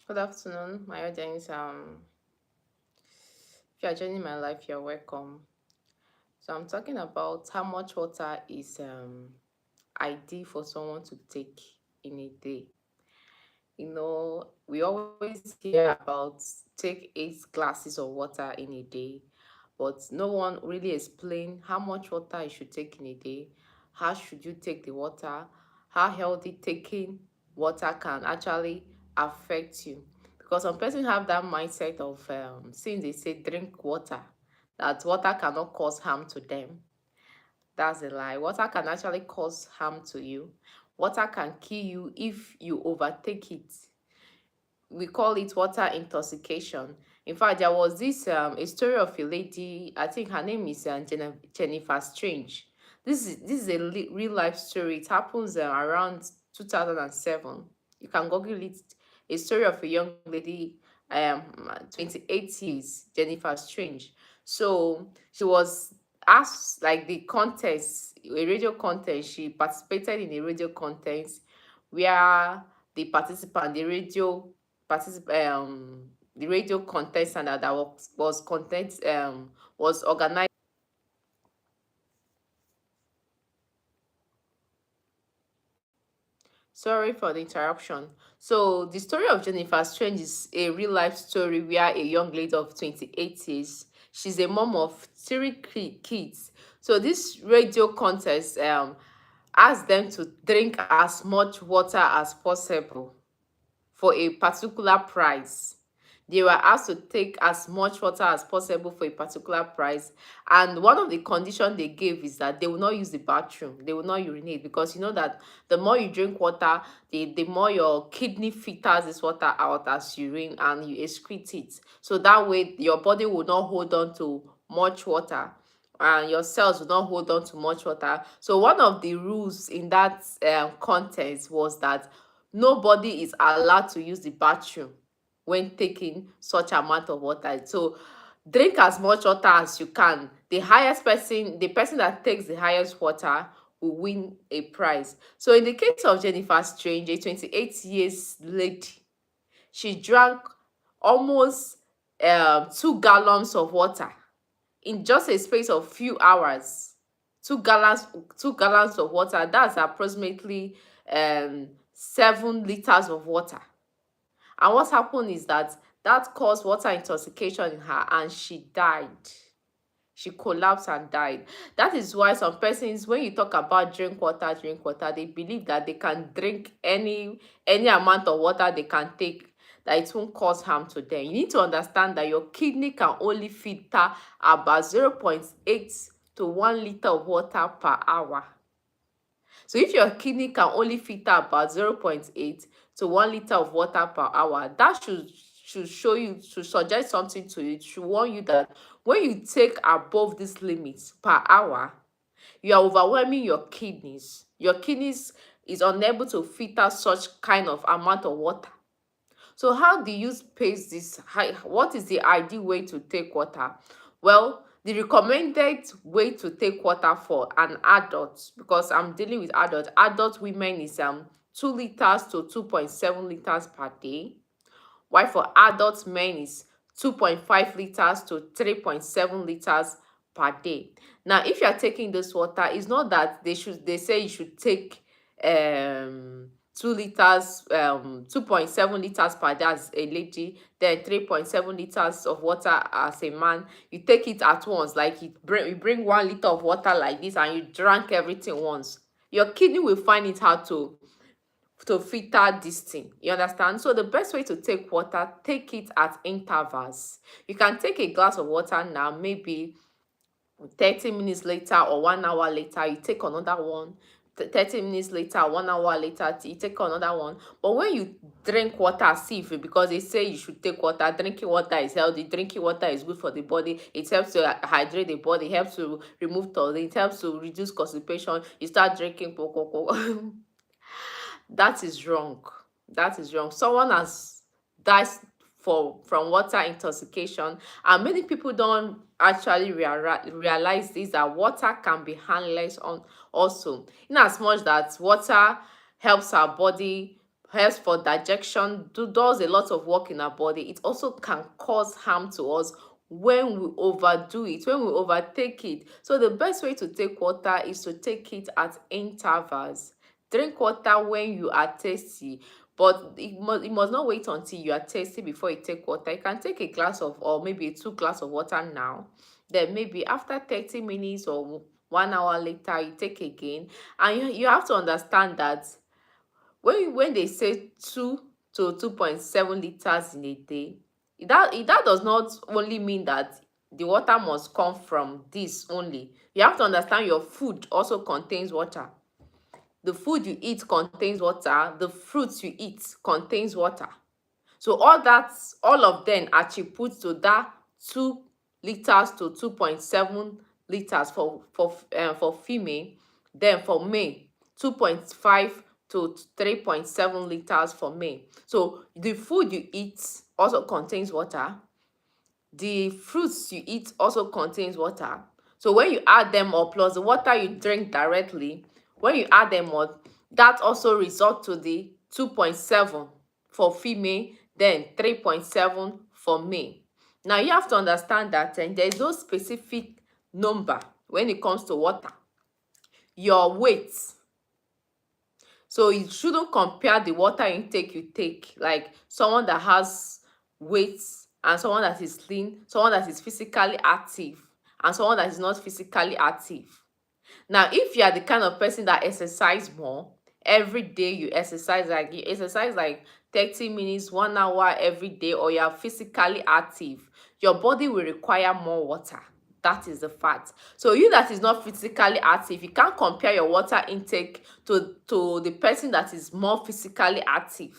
Good afternoon, my audience. If you are joining my life, you're welcome. So I'm talking about how much water is ideal for someone to take in a day. We always hear about take 8 glasses of water in a day, but no one really explain how much water you should take in a day. How should you take the water? How healthy taking water can actually affect you? Because some person have that mindset of since they say drink water, that water cannot cause harm to them. That's a lie. Water can actually cause harm to you. Water can kill you if you overtake it. We call it water intoxication. In fact, there was this a story of a lady. I think her name is Jennifer Strange. This is a real life story. It happens around 2007. You can Google it. A story of a young lady, 28 years, Jennifer Strange. So she was asked like the contest, a radio contest. She participated in a radio contest where the participant, the radio contestant that was organized. Sorry for the interruption. So the story of Jennifer Strange is a real life story where a young lady of 28 years, she's a mom of three kids. So this radio contest asked them to drink as much water as possible for a particular prize. They were asked to take as much water as possible for a particular price. And one of the conditions they gave is that they will not use the bathroom. They will not urinate, because you know that the more you drink water, the more your kidney filters this water out as urine and you excrete it. So that way your body will not hold on to much water and your cells will not hold on to much water. So one of the rules in that context was that nobody is allowed to use the bathroom when taking such amount of water. So drink as much water as you can. The person that takes the highest water will win a prize. So in the case of Jennifer Strange, a 28 years lady, she drank almost 2 gallons of water in just a space of few hours. 2 gallons of water, that's approximately 7 liters of water. And what happened is that caused water intoxication in her and she died. She collapsed and died. That is why some persons, when you talk about drink water, they believe that they can drink any amount of water they can take, that it won't cause harm to them. You need to understand that your kidney can only filter about 0.8 to 1 liter of water per hour. So if your kidney can only filter about 0.8 to 1 liter of water per hour, that should show you, should suggest something to you, should warn you that when you take above this limit per hour, you are overwhelming your kidneys. Your kidneys is unable to filter such kind of amount of water. So how do you pace this? What is the ideal way to take water? Well, the recommended way to take water for an adult, because I'm dealing with adult women, is 2 liters to 2.7 liters per day, while for adult men is 2.5 liters to 3.7 liters per day. Now, if you are taking this water, it's not that they say you should take 2 liters, 2.7 liters per day as a lady, then 3.7 liters of water as a man. You take it at once, like you bring 1 liter of water like this and you drank everything once. Your kidney will find it hard to filter this thing. You understand? So the best way to take water, take it at intervals. You can take a glass of water now, maybe 30 minutes later or 1 hour later, you take another one. 30 minutes later, 1 hour later, you take another one. But when you drink water, because they say you should take water, drinking water is healthy, drinking water is good for the body, it helps to hydrate the body, it helps to remove toxins, it helps to reduce constipation, you start drinking that is wrong. That is wrong. Someone has died from water intoxication, and many people don't actually realize this, that water can be harmless on also, in as much that water helps our body, helps for digestion, does a lot of work in our body. It also can cause harm to us when we overdo it, when we overtake it. So the best way to take water is to take it at intervals. Drink water when you are thirsty, but you must not wait until you are thirsty before you take water. You can take a glass of, or maybe 2 glasses of water now, then maybe after 30 minutes or 1 hour later you take again. And you have to understand that when they say 2 to 2.7 liters in a day, that does not only mean that the water must come from this only. You have to understand your food also contains water. The food you eat contains water. The fruits you eat contains water. So all of them attribute to that 2 liters to 2.7 liters for female. Then for male, 2.5 to 3.7 liters for male. So the food you eat also contains water. The fruits you eat also contains water. So when you add them up, plus the water you drink directly, when you add them up, that also results to the 2.7 for female, then 3.7 for male. Now you have to understand that there is no specific number when it comes to water. Your weight. So you shouldn't compare the water intake you take, like someone that has weight and someone that is lean, someone that is physically active and someone that is not physically active. Now, if you are the kind of person that exercise more, every day you exercise like 30 minutes, 1 hour every day, or you are physically active, your body will require more water. That is the fact. So you that is not physically active, you can't compare your water intake to the person that is more physically active.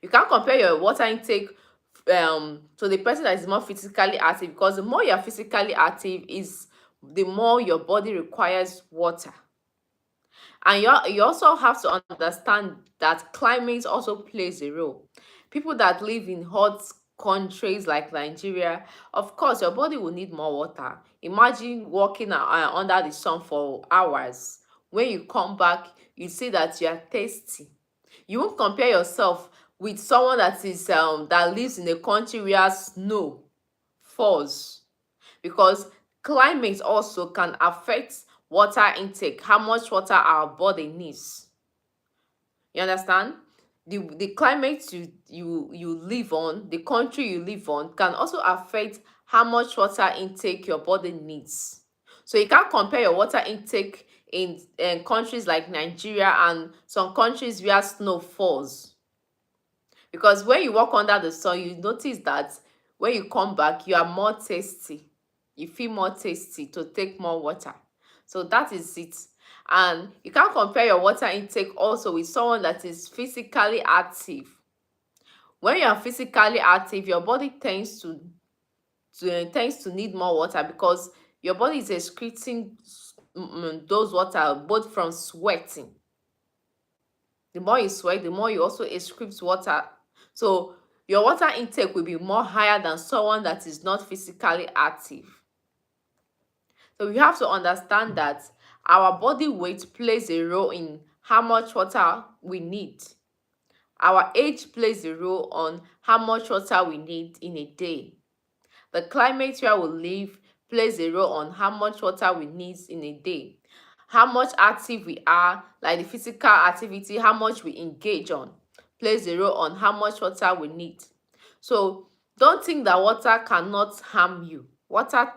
You can't compare your water intake to the person that is more physically active, because the more you are physically active is the more your body requires water. And you also have to understand that climate also plays a role. People that live in hot countries like Nigeria, of course, your body will need more water. Imagine walking under the sun for hours. When you come back, you see that you are thirsty. You won't compare yourself with someone that lives in a country where snow falls, because climate also can affect water intake, how much water our body needs. You understand? The climate you live on, the country you live on, can also affect how much water intake your body needs. So you can't compare your water intake in countries like Nigeria and some countries where snow falls. Because when you walk under the sun, you notice that when you come back, you are more tasty. You feel more tasty to take more water. So that is it. And you can't compare your water intake also with someone that is physically active. When you are physically active, your body tends to need more water, because your body is excreting those water both from sweating. The more you sweat, the more you also excrete water. So your water intake will be more higher than someone that is not physically active. So we have to understand that our body weight plays a role in how much water we need. Our age plays a role on how much water we need in a day. The climate where we live plays a role on how much water we need in a day. How much active we are, like the physical activity, how much we engage on, plays a role on how much water we need. So don't think that water cannot harm you.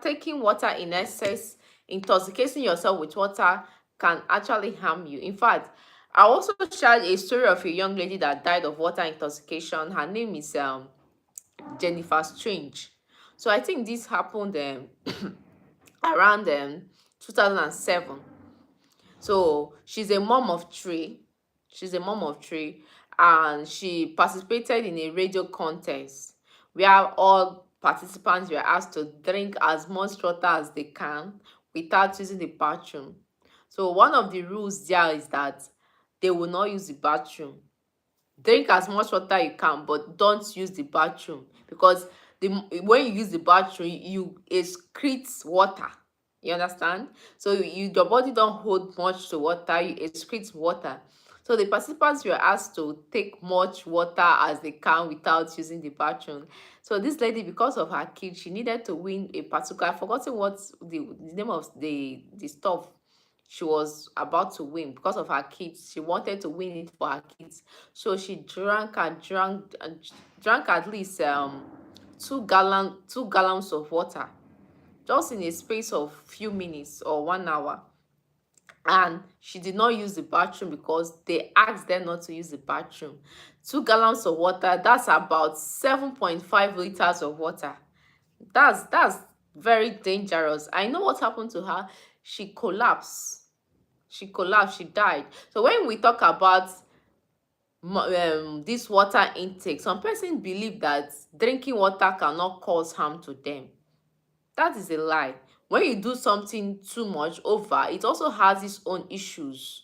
Taking water in excess, intoxicating yourself with water, can actually harm you. In fact, I also shared a story of a young lady that died of water intoxication. Her name is Jennifer Strange. So I think this happened around 2007. So she's a mom of three. She's a mom of three, and she participated in a radio contest where all participants were asked to drink as much water as they can without using the bathroom. So one of the rules there is that they will not use the bathroom. Drink as much water you can, but don't use the bathroom, because when you use the bathroom, you excrete water. You understand? So your body don't hold much to water, you excrete water. So the participants were asked to take much water as they can without using the bathroom. So this lady, because of her kid, she needed to win a particular, I've forgotten what the name of the stuff she was about to win. Because of her kids, she wanted to win it for her kids. So she drank at least 2 gallons of water, just in a space of few minutes or 1 hour. And she did not use the bathroom because they asked them not to use the bathroom. 2 gallons of water, that's about 7.5 liters of water. That's very dangerous. I know what happened to her. She collapsed. She died. So when we talk about this water intake, some person believe that drinking water cannot cause harm to them. That is a lie. When you do something too much over, it also has its own issues.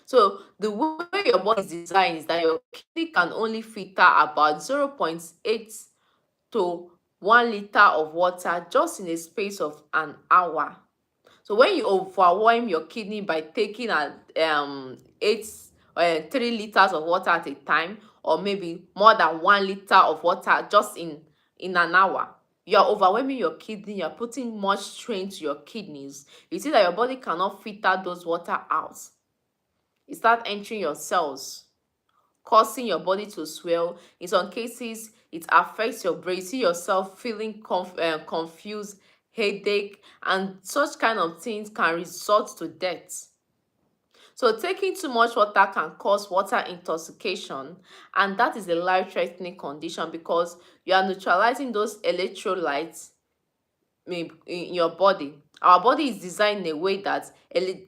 So the way your body is designed is that your kidney can only filter about 0.8 to 1 liter of water just in a space of an hour. So when you overwhelm your kidney by taking 3 liters of water at a time, or maybe more than 1 liter of water just in an hour, you are overwhelming your kidney. You are putting much strain to your kidneys. You see that your body cannot filter those water out. It starts entering your cells, causing your body to swell. In some cases, it affects your brain. You see yourself feeling confused, headache, and such kind of things can result to death. So taking too much water can cause water intoxication, and that is a life-threatening condition because you are neutralizing those electrolytes in your body. Our body is designed in a way that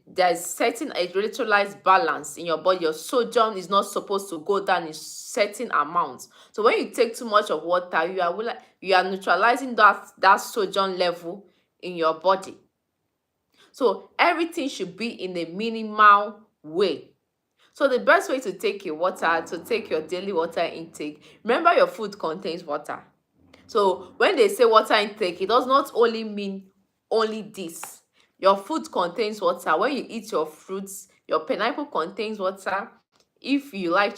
there's certain electrolyte balance in your body. Your sodium is not supposed to go down in certain amounts. So when you take too much of water, you are neutralizing that sodium level in your body. So everything should be in a minimal way. So the best way to take your water, to take your daily water intake, remember your food contains water. So when they say water intake, it does not only mean only this. Your food contains water. When you eat your fruits, your pineapple contains water. If you like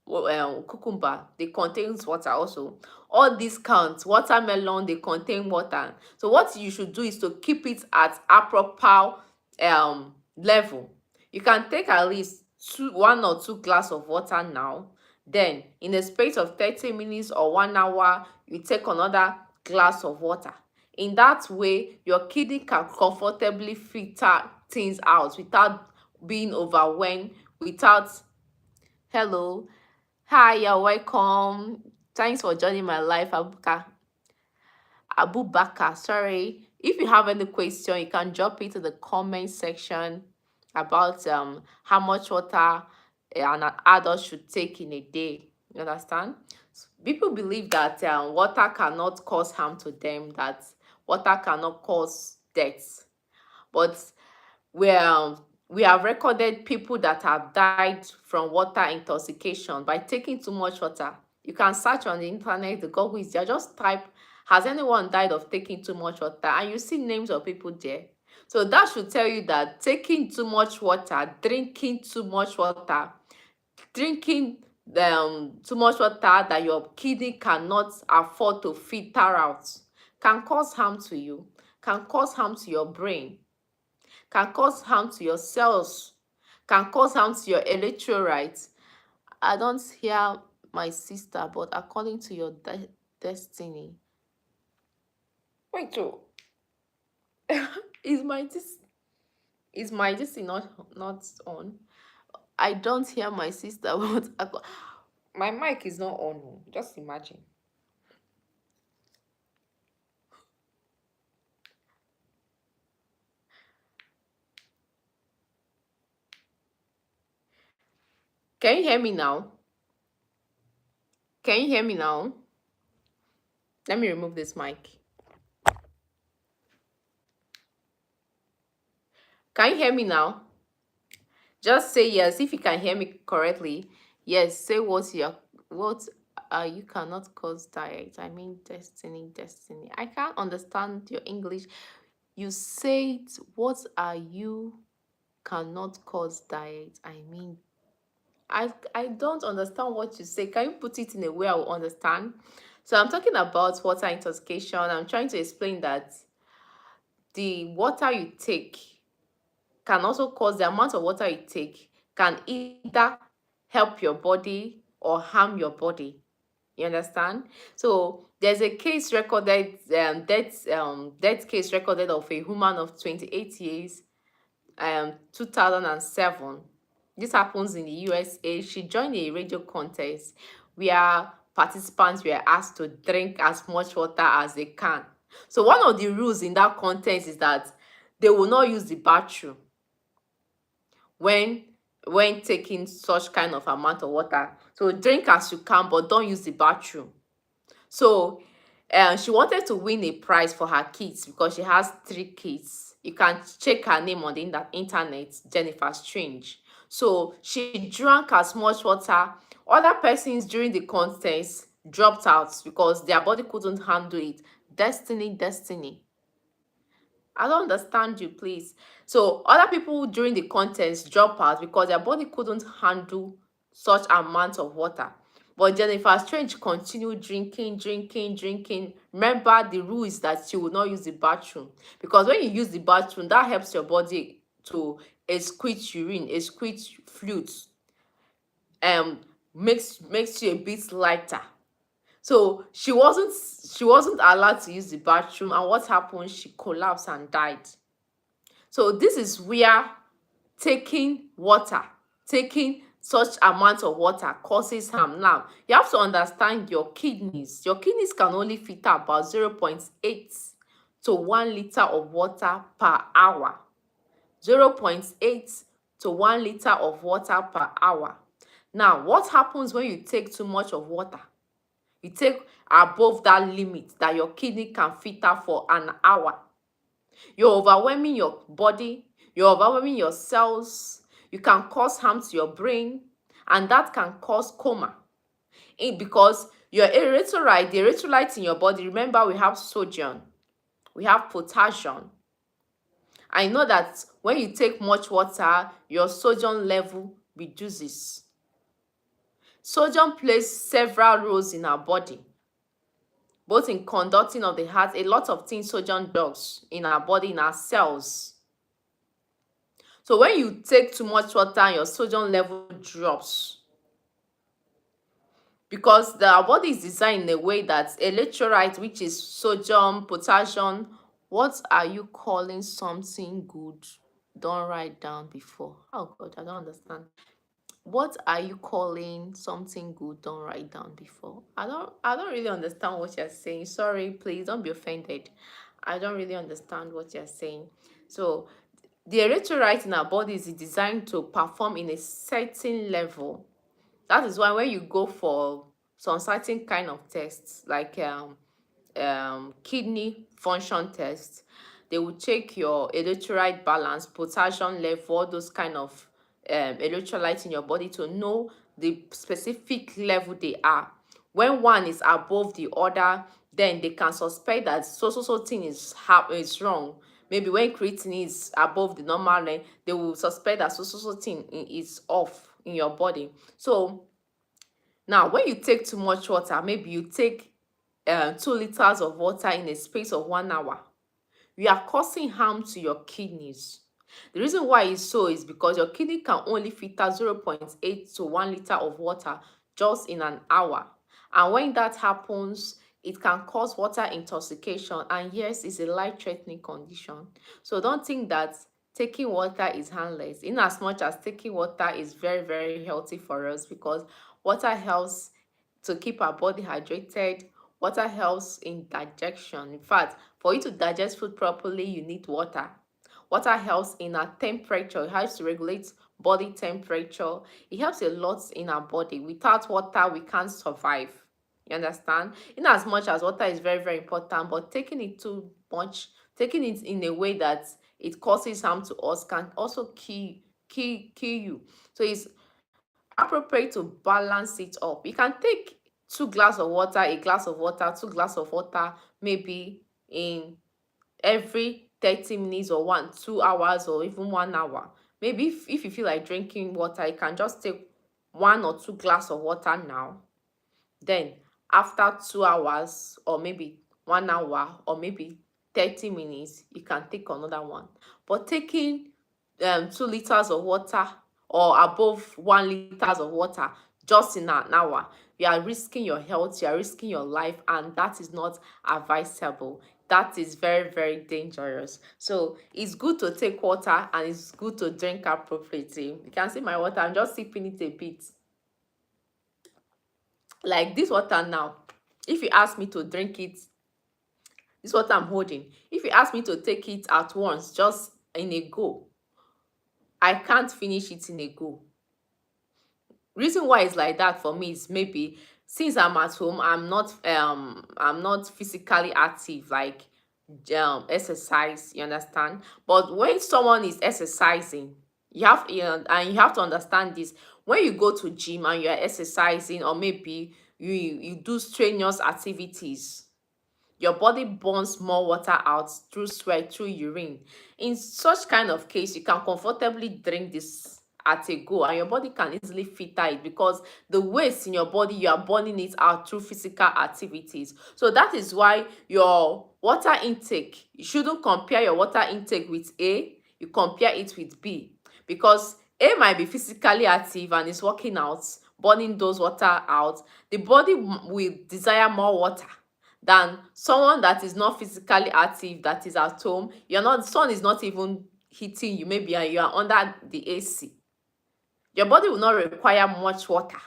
cucumber, they contains water also. All these counts. Watermelon, they contain water. So what you should do is to keep it at a proper level. You can take at least 1 or 2 glass of water now. Then in the space of 30 minutes or 1 hour, you take another glass of water. In that way, your kidney can comfortably filter things out without being overwhelmed, without hello, hi, you're welcome. Thanks for joining my life, Abubakar. Sorry. If you have any question, you can drop it to the comment section about how much water an adult should take in a day. You understand? People believe that water cannot cause harm to them, that water cannot cause death. But we have recorded people that have died from water intoxication by taking too much water. You can search on the internet, the Google is there, just type, has anyone died of taking too much water? And you see names of people there. So that should tell you that taking too much water, drinking too much water, drinking too much water that your kidney cannot afford to filter out can cause harm to you, can cause harm to your brain, can cause harm to your cells, can cause harm to your electrolytes. I don't hear my sister, but according to your destiny. Wait, oh, is my this thing not on? I don't hear my sister, but my mic is not on. Oh. Just imagine. Can you hear me now? Can you hear me now? Let me remove this mic. Can you hear me now? Just say yes if you can hear me correctly. Yes, say what you cannot cause diet. I mean destiny. I can't understand your English. You said what are you cannot cause diet. I mean I don't understand what you say. Can you put it in a way I will understand? So I'm talking about water intoxication. I'm trying to explain that the water you take can also cause, the amount of water you take can either help your body or harm your body. You understand? So there's a case recorded, death case recorded of a woman of 28 years, 2007. This happens in the USA. She joined a radio contest where participants were asked to drink as much water as they can. So one of the rules in that contest is that they will not use the bathroom when taking such kind of amount of water. So drink as you can, but don't use the bathroom. So she wanted to win a prize for her kids because she has 3 kids. You can check her name on the internet, Jennifer Strange. So she drank as much water. Other persons during the contest dropped out because their body couldn't handle it. Destiny. I don't understand you, please. So other people during the contest drop out because their body couldn't handle such amount of water. But Jennifer Strange continued drinking. Remember, the rule is that she will not use the bathroom. Because when you use the bathroom, that helps your body to excrete urine, excrete fluids, makes you a bit lighter. So she wasn't allowed to use the bathroom, and what happened? She collapsed and died. So this is where taking water, taking such amount of water causes harm. Now, you have to understand your kidneys. Your kidneys can only filter about 0.8 to 1 liter of water per hour. 0.8 to 1 liter of water per hour. Now, what happens when you take too much of water? You take above that limit that your kidney can filter for an hour. You're overwhelming your body, you're overwhelming your cells, you can cause harm to your brain, and that can cause coma. Because your erythrocyte, the erythrocytes in your body, remember we have sodium, we have potassium. I know that when you take much water, your sodium level reduces. Sodium plays several roles in our body, both in conducting of the heart, a lot of things sodium does in our body, in our cells. So when you take too much water, your sodium level drops. Because our body is designed in a way that electrolyte, which is sodium, potassium, what are you calling something good? Don't write down before. Oh God, I don't understand. What are you calling something good? Don't write down before. I don't really understand what you're saying. Sorry, please don't be offended. I don't really understand what you're saying. So the electrolyte in our body is designed to perform in a certain level. That is why when you go for some certain kind of tests, like kidney function tests, they will check your electrolyte balance, potassium level, all those kind of electrolytes in your body to know the specific level they are. When one is above the other, then they can suspect that so thing is wrong. Maybe when creatinine is above the normal line, they will suspect that so thing is off in your body. So now when you take too much water, maybe you take 2 liters of water in a space of 1 hour, you are causing harm to your kidneys. The reason why it's so is because your kidney can only filter 0.8 to 1 liter of water just in an hour. And when that happens, it can cause water intoxication. And yes, it's a life-threatening condition. So don't think that taking water is harmless, in as much as taking water is very, very healthy for us, because water helps to keep our body hydrated. Water helps in digestion. In fact, for you to digest food properly, you need water. Water helps in our temperature. It helps to regulate body temperature. It helps a lot in our body. Without water, we can't survive. You understand? In as much as water is very, very important, but taking it too much, taking it in a way that it causes harm to us, can also kill you. So it's appropriate to balance it up. You can take 2 glass of water, a glass of water, 2 glass of water, maybe in every 30 minutes or 2 hours or even 1 hour. Maybe if you feel like drinking water, you can just take 1 or 2 glass of water now. Then after 2 hours or maybe 1 hour or maybe 30 minutes, you can take another one. But taking 2 liters of water or above 1 liters of water just in an hour, you are risking your health, you are risking your life, and that is not advisable. That is very, very dangerous. So it's good to take water and it's good to drink appropriately. You can see my water, I'm just sipping it a bit. Like this water now, if you ask me to drink it, this water I'm holding, if you ask me to take it at once, just in a go, I can't finish it in a go. Reason why it's like that for me is maybe since I'm at home, I'm not physically active like exercise, you understand? But when someone is exercising, and you have to understand this. When you go to gym and you're exercising, or maybe you do strenuous activities, your body burns more water out through sweat, through urine. In such kind of case, you can comfortably drink this at a go, and your body can easily filter it, because the waste in your body, you are burning it out through physical activities. So that is why your water intake, you shouldn't compare your water intake with A, you compare it with B, because A might be physically active and is working out, burning those water out. The body will desire more water than someone that is not physically active, that is at home. The sun is not even hitting you, maybe you are under the AC, your body will not require much water.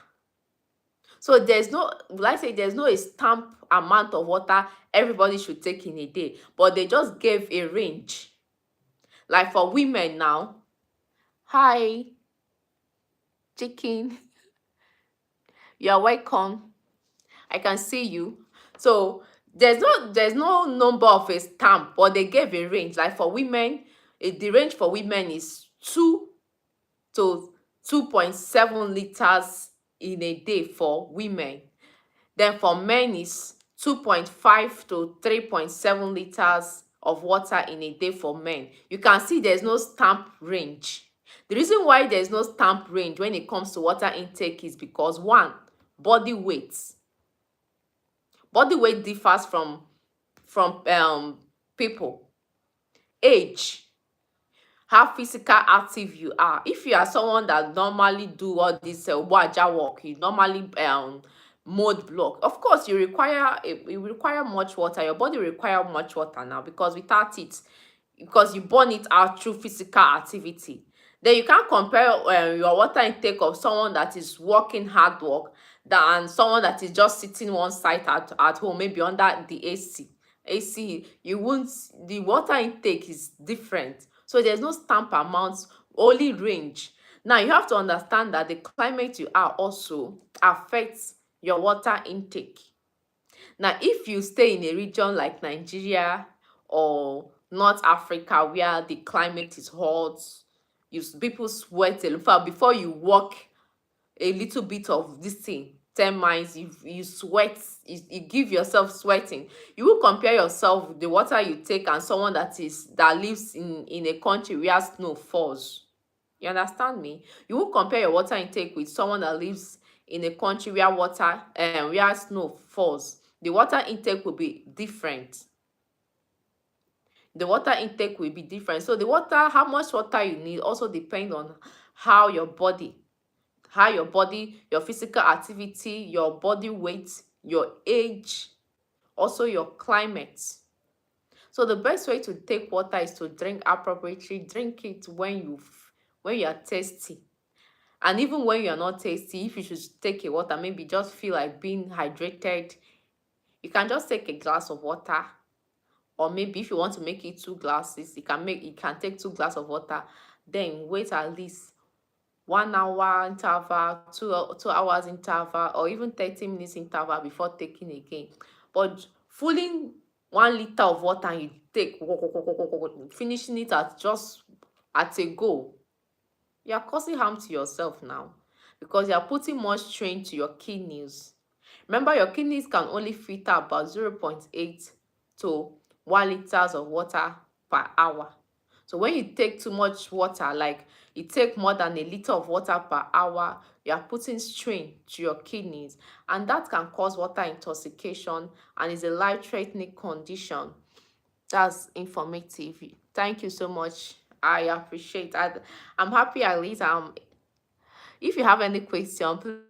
So there's no, like I say, there's no a stamp amount of water everybody should take in a day, but they just gave a range. Like for women now, hi, chicken, you're welcome. I can see you. So there's no number of a stamp, but they gave a range. Like for women, the range for women is 2 to 2.7 liters in a day for women. Then for men is 2.5 to 3.7 liters of water in a day for men. You can see there's no stamp range. The reason why there's no stamp range when it comes to water intake is because, one, body weight. Body weight differs from people. Age, how physical active you are. If you are someone that normally do all this waja work, you normally mode block, of course you require much water. Your body require much water now, because without it, because you burn it out through physical activity. Then you can't compare your water intake of someone that is working hard work than someone that is just sitting one side at home, maybe under the AC. You won't, the water intake is different. So there's no stamp amount, only range. Now you have to understand that the climate you are also affects your water intake. Now, if you stay in a region like Nigeria or North Africa where the climate is hot, people sweat a lot. In fact, before you walk a little bit of this thing, 10 miles, you sweat, you give yourself sweating. You will compare yourself with the water you take and someone that lives in a country where snow falls. You understand me? You won't compare your water intake with someone that lives in a country where where snow falls. The water intake will be different. The water intake will be different. So the water, how much water you need also depend on how your body, your physical activity, your body weight, your age, also your climate. So the best way to take water is to drink appropriately. Drink it when you are thirsty. And even when you're not thirsty, if you should take a water, maybe just feel like being hydrated, you can just take a glass of water. Or maybe if you want to make it 2 glasses, you can take 2 glasses of water. Then wait at least 1 hour interval, 2 hours interval, or even 30 minutes interval before taking again. But filling 1 liter of water and you take, finishing it at a go, you are causing harm to yourself now, because you are putting much strain to your kidneys. Remember, your kidneys can only filter about 0.8 to 1 liters of water per hour. So when you take too much water, like you take more than a liter of water per hour, you are putting strain to your kidneys, and that can cause water intoxication and is a life-threatening condition. That's informative. Thank you so much. I appreciate. I'm happy at least. If you have any question, please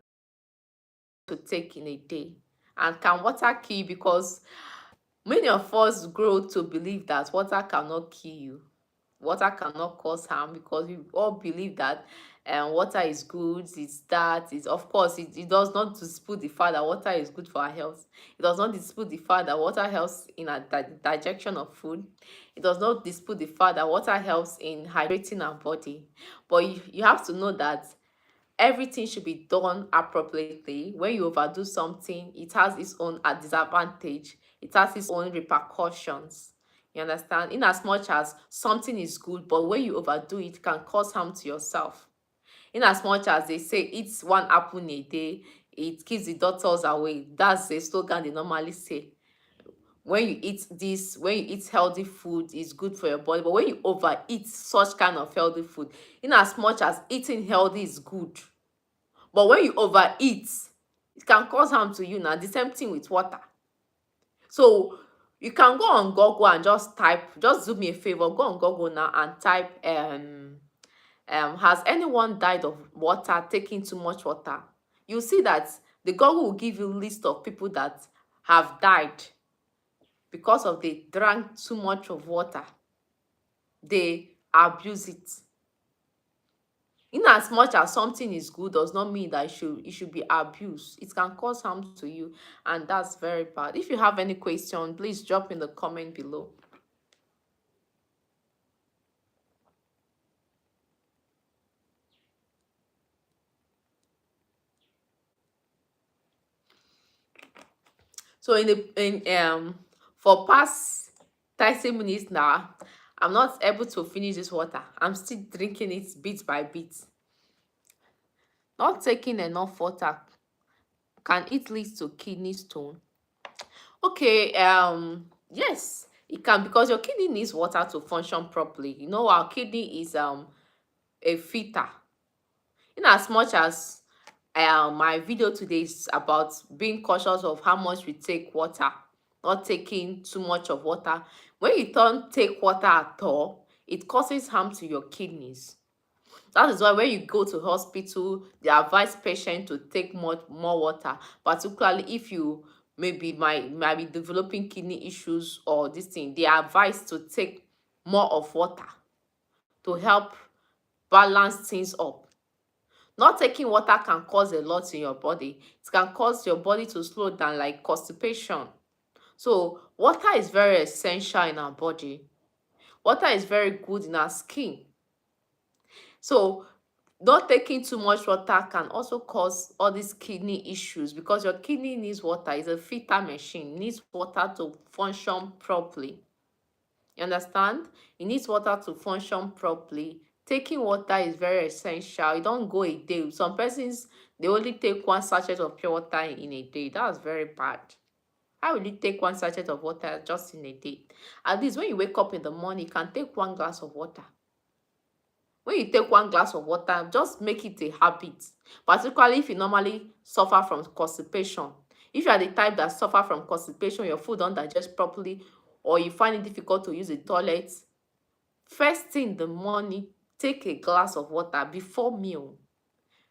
to take in a day. And can water kill you? Because many of us grow to believe that water cannot kill you. Water cannot cause harm, because we all believe that water is good, of course, it does not dispute the fact that water is good for our health. It does not dispute the fact that water helps in digestion of food. It does not dispute the fact that water helps in hydrating our body. But you have to know that everything should be done appropriately. When you overdo something, it has its own disadvantage. It has its own repercussions. You understand? In as much as something is good, but when you overdo it, can cause harm to yourself. In as much as they say eat 1 apple in a day, it keeps the doctors away. That's the slogan they normally say. When you eat healthy food, it's good for your body. But when you overeat such kind of healthy food, in as much as eating healthy is good, but when you overeat, it can cause harm to you. Now the same thing with water. So you can go on Google and just do me a favor, go on Google now and type has anyone died of water, taking too much water? You'll see that the Google will give you a list of people that have died because of they drank too much of water. They abuse it. In as much as something is good does not mean that it should be abused. It can cause harm to you, and that's very bad. If you have any question, please drop in the comment below. So for past 30 minutes now, I'm not able to finish this water. I'm still drinking it bit by bit. Not taking enough water, can it lead to kidney stone? Okay, yes, it can, because your kidney needs water to function properly. You know, our kidney is a filter. In as much as my video today is about being cautious of how much we take water, not taking too much of water. When you don't take water at all, it causes harm to your kidneys. That is why when you go to hospital, they advise patients to take more water, particularly if you maybe might be developing kidney issues or this thing. They are advised to take more of water to help balance things up. Not taking water can cause a lot in your body. It can cause your body to slow down, like constipation. So water is very essential in our body. Water is very good in our skin. So not taking too much water can also cause all these kidney issues, because your kidney needs water. It's a filter machine. It needs water to function properly. You understand? It needs water to function properly. Taking water is very essential. You don't go a day. Some persons, they only take one sachet of pure water in a day. That's very bad. How will you take one sachet of water just in a day? At least when you wake up in the morning, you can take one glass of water. When you take one glass of water, just make it a habit, particularly if you normally suffer from constipation. If you are the type that suffer from constipation, your food don't digest properly, or you find it difficult to use the toilet, first thing in the morning, take a glass of water before meal.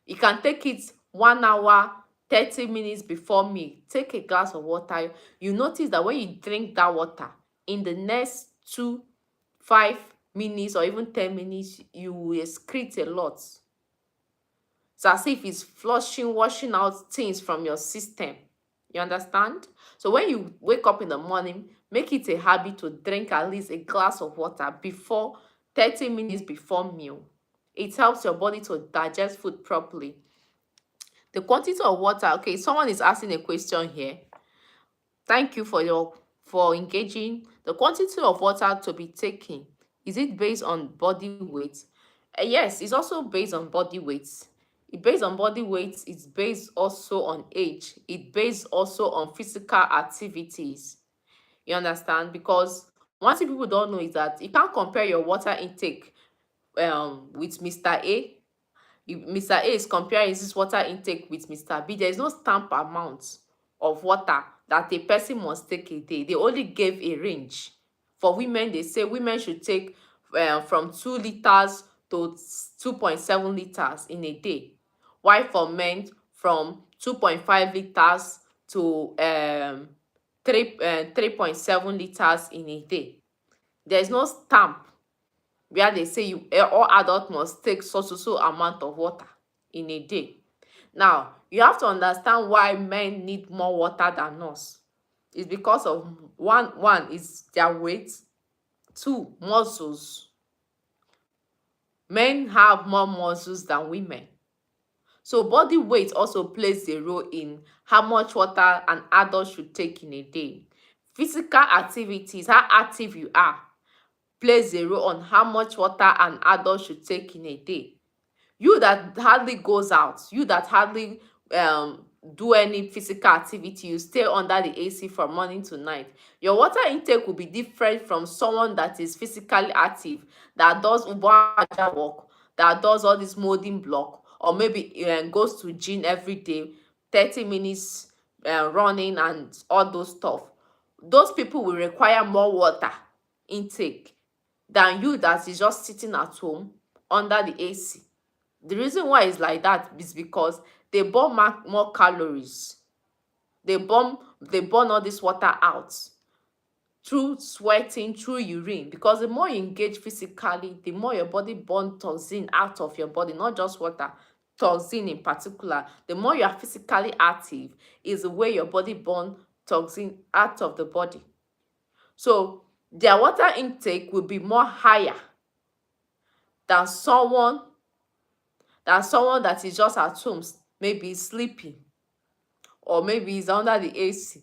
You can take it 1 hour, 30 minutes before meal. Take a glass of water. You notice that when you drink that water, in the next 5 minutes or even 10 minutes, you will excrete a lot. It's as if it's flushing, washing out things from your system. You understand? So when you wake up in the morning, make it a habit to drink at least a glass of water before 30 minutes before meal. It helps your body to digest food properly. The quantity of water, okay, someone is asking a question here. Thank you for engaging. The quantity of water to be taken, is it based on body weight? Yes, it's also based on body weight. It based on body weight. It's based also on age. It based also on physical activities. You understand? Because one thing people don't know is that you can't compare your water intake with Mr. A. If Mr. A is comparing his water intake with Mr. B, there is no stamp amount of water that a person must take a day. They only gave a range. For women, they say women should take from 2 liters to 2.7 liters in a day, while for men from 2.5 liters to 3.7 liters in a day. There is no stamp where they say all adults must take so amount of water in a day. Now, you have to understand why men need more water than us. It's because of one is their weight, two, muscles. Men have more muscles than women. So body weight also plays a role in how much water an adult should take in a day. Physical activities, how active you are, plays a role on how much water an adult should take in a day. You that hardly goes out, you that hardly do any physical activity, you stay under the AC from morning to night, your water intake will be different from someone that is physically active, that does uber work, that does all this molding block, or maybe goes to gym every day, 30 minutes running and all those stuff. Those people will require more water intake than you that is just sitting at home under the AC. The reason why it's like that is because they burn more calories. They burn all this water out. through sweating, through urine, because the more you engage physically, the more your body burn toxin out of your body, not just water, toxin in particular. The more you are physically active is the way your body burn toxin out of the body. So their water intake will be more higher than someone that is just at home, maybe sleeping, or maybe is under the AC.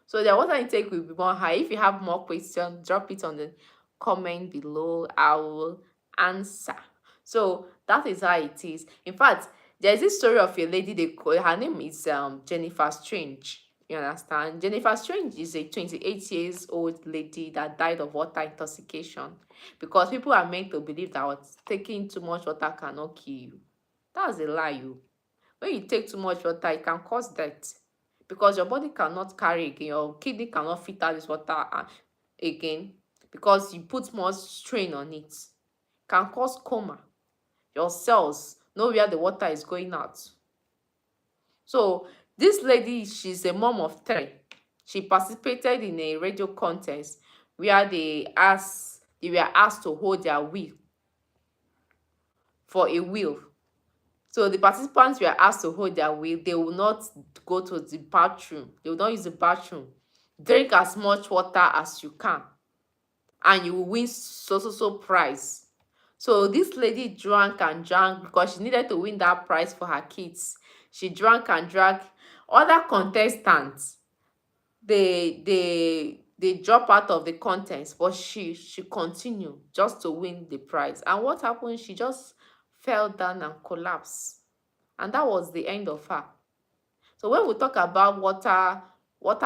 So their water intake will be more high. If you have more questions, drop it on the comment below. I will answer. So that is how it is. In fact, there's this story of a lady, they call her name is Jennifer Strange. You understand? Jennifer Strange is a 28 years old lady that died of water intoxication, because people are meant to believe that taking too much water cannot kill you. That's a lie. You When you take too much water, it can cause death, because your body cannot carry again, your kidney cannot filter this water again, because you put more strain on it. Can cause coma. Your cells know where the water is going out. So this lady, she's a mom of three. She participated in a radio contest where they were asked to hold their wheel for a wheel. So the participants were asked to hold their wheel. They will not go to the bathroom. They will not use the bathroom. Drink as much water as you can, and you will win so prize. So this lady drank and drank because she needed to win that prize for her kids. She drank and drank. Other contestants, they drop out of the contest, but she continued just to win the prize. And what happened? She just fell down and collapsed, and that was the end of her. So when we talk about water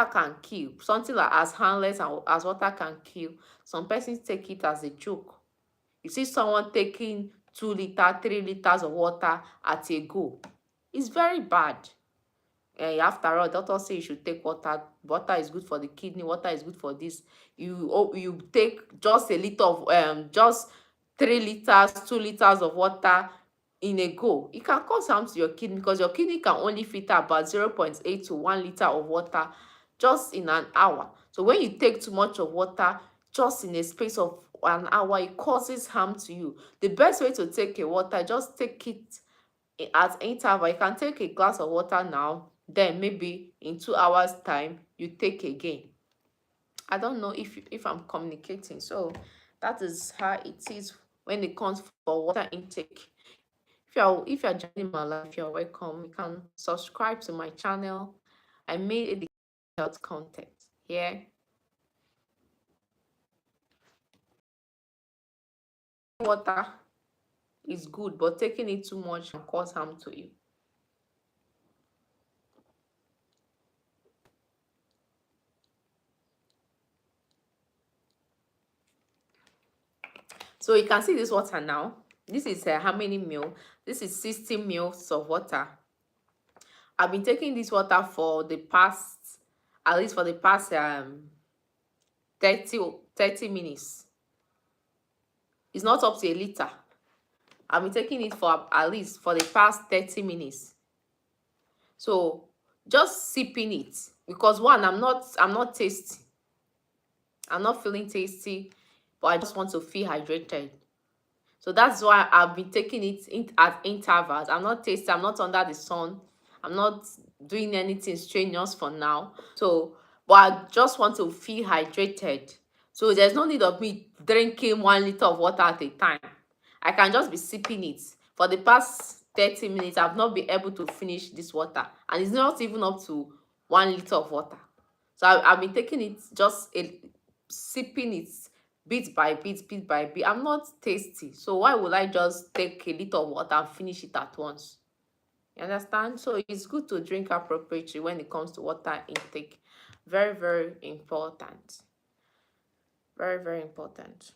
can kill. Something like as harmless as water can kill, some persons take it as a joke. You see someone taking 2 liters, 3 liters of water at a go. It's very bad. After all, doctors say you should take water. Water is good for the kidney. Water is good for this. You take just a liter of just 3 liters, 2 liters of water in a go. It can cause harm to your kidney, because your kidney can only filter about 0.8 to 1 liter of water just in an hour. So when you take too much of water just in a space of an hour, it causes harm to you. The best way to take a water, just take it at interval. You can take a glass of water now, then maybe in 2 hours time you take again. I don't know if I'm communicating. So that is how it is when it comes for water intake. If you're joining my life, you're welcome. You can subscribe to my channel. I made a health content here. Water is good, but taking it too much can cause harm to you. So you can see this water now. This is how many ml? This is 60 ml of water. I've been taking this water for the past, at least for the past 30 minutes. It's not up to a liter. I've been taking it for at least for the past 30 minutes. So just sipping it, because one, I'm not tasty. I'm not feeling tasty, but I just want to feel hydrated. So that's why I've been taking it at intervals. I'm not tasty, I'm not under the sun, I'm not doing anything strenuous for now. So, but I just want to feel hydrated. So there's no need of me drinking 1 liter of water at a time. I can just be sipping it. For the past 30 minutes, I've not been able to finish this water. And it's not even up to 1 liter of water. So I've been taking it, sipping it bit by bit. I'm not tasty. So why would I just take a liter of water and finish it at once? You understand? So it's good to drink appropriately when it comes to water intake. Very important. Very important.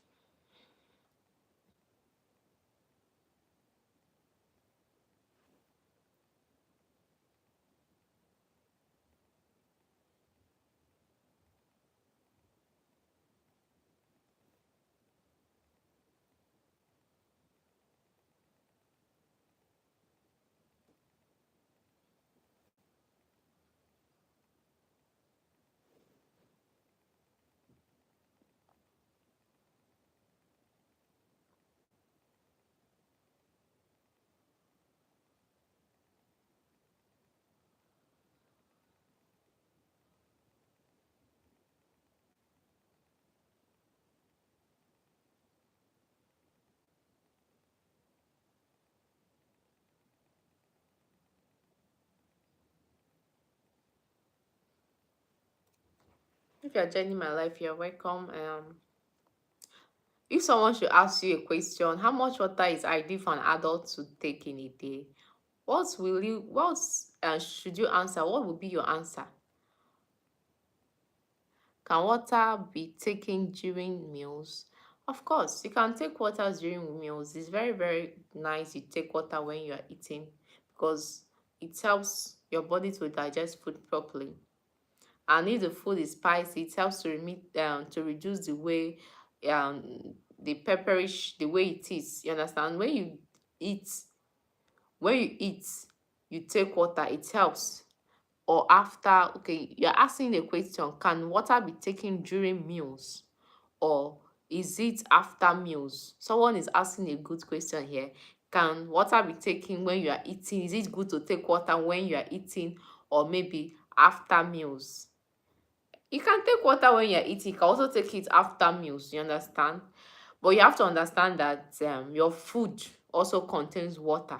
If you're joining my life, you're welcome. If someone should ask you a question, how much water is ideal for an adult to take in a day? What should you answer? What will be your answer? Can water be taken during meals? Of course, you can take water during meals. It's very, very nice you take water when you are eating because it helps your body to digest food properly. And if the food is spicy, it helps to reduce the way the pepperish the way it is. You understand? Eat, when you eat, you take water, it helps. Or after, okay, you're asking the question, can water be taken during meals? Or is it after meals? Someone is asking a good question here. Can water be taken when you are eating? Is it good to take water when you are eating or maybe after meals? You can take water when you're eating. You can also take it after meals. You understand? But you have to understand that your food also contains water.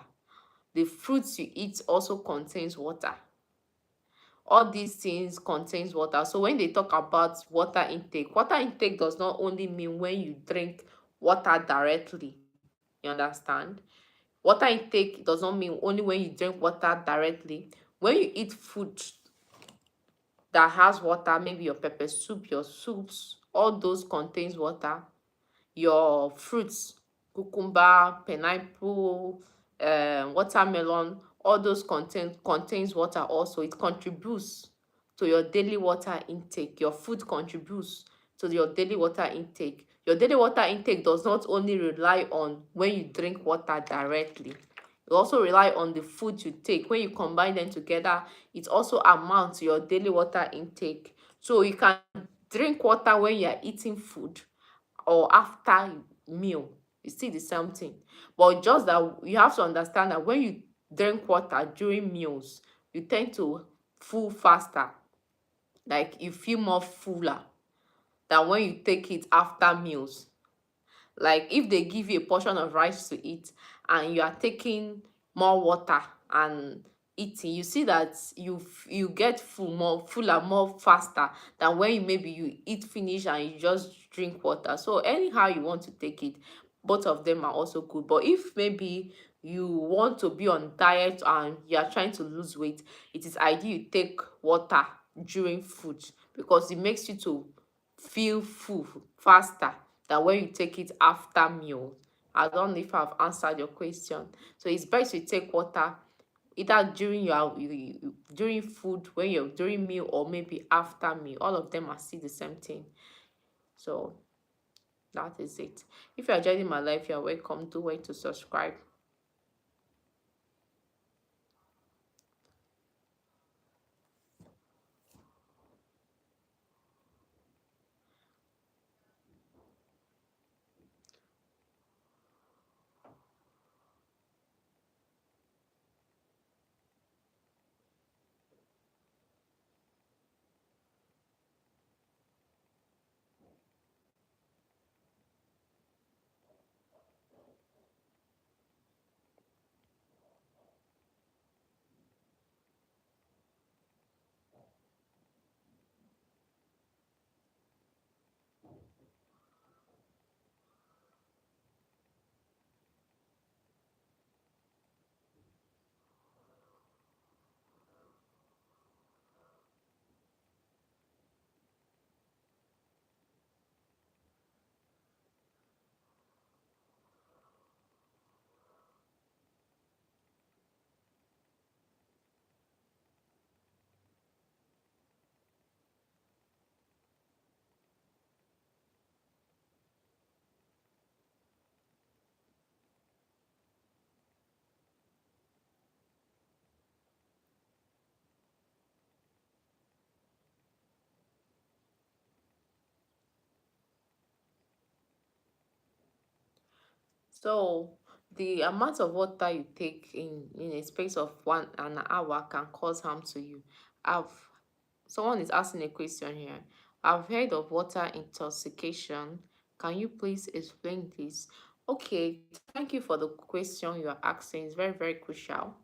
The fruits you eat also contains water. All these things contains water. So when they talk about water intake does not only mean when you drink water directly. You understand? Water intake does not mean only when you drink water directly. When you eat food that has water, maybe your pepper soup, your soups, all those contains water. Your fruits, cucumber, pineapple, watermelon, all those contains water also. It contributes to your daily water intake. Your food contributes to your daily water intake. Your daily water intake does not only rely on when you drink water directly. You also rely on the food you take. When you combine them together, it also amounts to your daily water intake. So you can drink water when you are eating food or after meal. It's still the same thing. But just that you have to understand that when you drink water during meals, you tend to full faster. Like you feel more fuller than when you take it after meals. Like if they give you a portion of rice to eat and you are taking more water and eating, you see that you get fuller more faster than when you eat finish and you just drink water. So anyhow you want to take it, both of them are also good. But if maybe you want to be on diet and you are trying to lose weight, it is ideal you take water during food because it makes you to feel full faster than when you take it after meal. I don't know if I've answered your question. So it's best you take water either during food, when you're during meal, or maybe after meal. All of them are still the same thing. So that is it. If you're enjoying my life, you're welcome. Do wait to subscribe. So the amount of water you take in a space of 1 hour can cause harm to you. I've Someone is asking a question here. I've heard of water intoxication. Can you please explain this? Okay, thank you for the question you are asking. It's very, very crucial.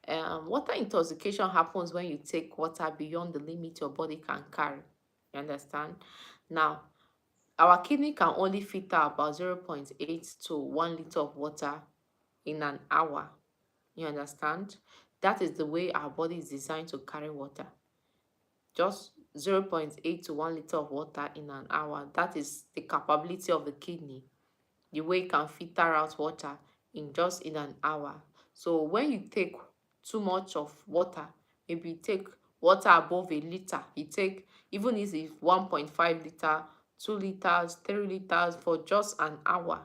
Water intoxication happens when you take water beyond the limit your body can carry. You understand? Now, our kidney can only filter about 0.8 to 1 liter of water in an hour. You understand? That is the way our body is designed to carry water. Just 0.8 to 1 liter of water in an hour. That is the capability of the kidney, the way it can filter out water in an hour. So when you take too much of water, maybe you take water above a liter, you take, even if it's 1.5 liter, 2 liters, 3 liters for just an hour,